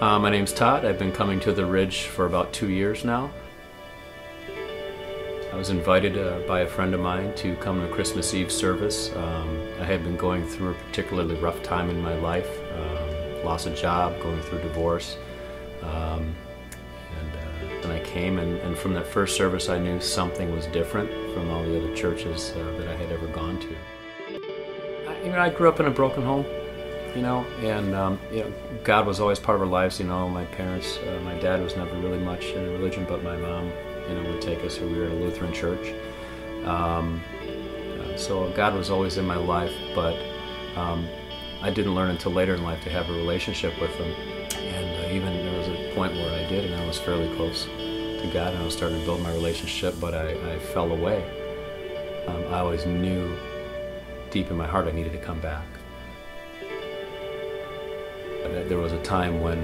My name's Todd. I've been coming to the Ridge for about 2 years now. I was invited by a friend of mine to come to Christmas Eve service. I had been going through a particularly rough time in my life. Lost a job, going through divorce. And I came, and from that first service I knew something was different from all the other churches that I had ever gone to. I grew up in a broken home. And God was always part of our lives. My parents, my dad was never really much in religion, but my mom, would take us. We were at a Lutheran church, so God was always in my life. But I didn't learn until later in life to have a relationship with Him. And even there was a point where I did, and I was fairly close to God, and I was starting to build my relationship, but I fell away. I always knew deep in my heart I needed to come back. There was a time when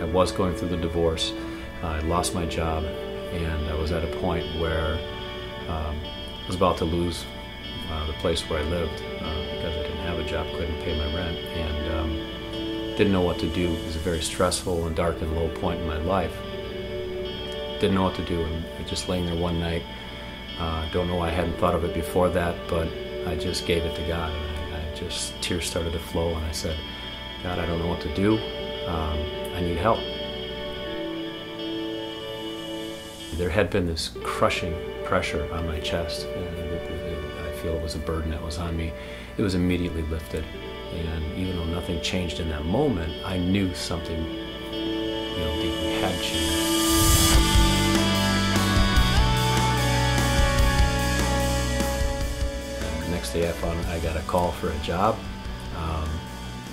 I was going through the divorce. I lost my job, and I was at a point where I was about to lose the place where I lived because I didn't have a job, couldn't pay my rent, and didn't know what to do. It was a very stressful and dark and low point in my life. Didn't know what to do, and I just laying there one night. Don't know why I hadn't thought of it before that, but I just gave it to God. Tears started to flow, and I said, God, I don't know what to do. I need help. There had been this crushing pressure on my chest. I feel it was a burden that was on me. It was immediately lifted. And even though nothing changed in that moment, I knew something deeply had changed. The next day I got a call for a job.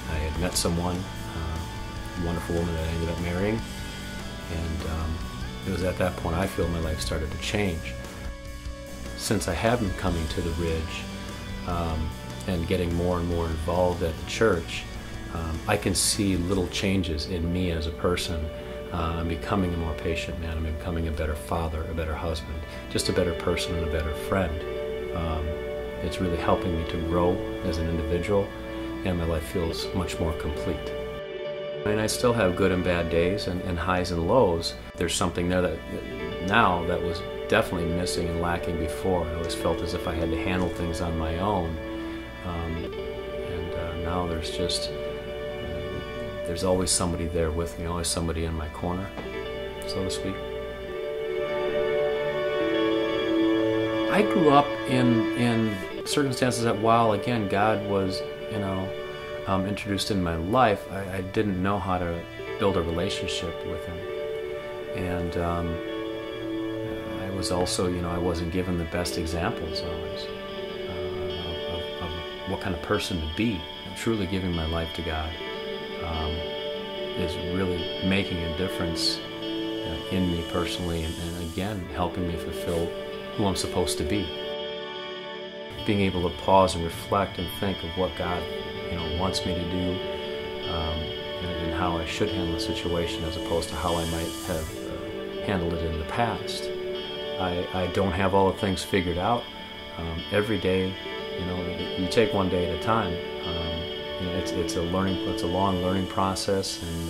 I had met someone, a wonderful woman that I ended up marrying, and it was at that point I feel my life started to change. Since I have been coming to the Ridge and getting more and more involved at the church, I can see little changes in me as a person. I'm becoming a more patient man, I'm becoming a better father, a better husband, just a better person and a better friend. It's really helping me to grow as an individual, and my life feels much more complete. I still have good and bad days and highs and lows. There's something there that was definitely missing and lacking before. I always felt as if I had to handle things on my own. Now there's always somebody there with me, always somebody in my corner, so to speak. I grew up in circumstances that while, again, God was, introduced in my life, I didn't know how to build a relationship with Him. And I was also, I wasn't given the best examples always of what kind of person to be. And truly giving my life to God is really making a difference in me personally, and again, helping me fulfill who I'm supposed to be. Being able to pause and reflect and think of what God wants me to do, and how I should handle a situation as opposed to how I might have handled it in the past. I don't have all the things figured out. Every day, you take one day at a time. It's a long learning process, and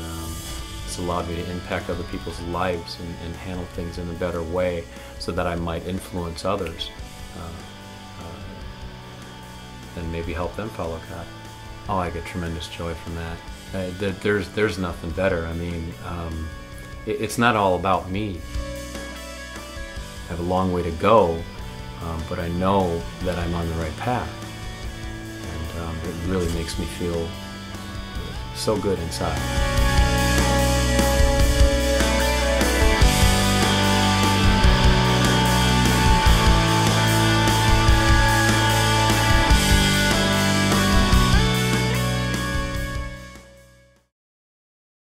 it's allowed me to impact other people's lives and handle things in a better way, so that I might influence others and maybe help them follow God. Oh, I get tremendous joy from that. There's nothing better. It's not all about me. I have a long way to go, but I know that I'm on the right path. And it really makes me feel so good inside.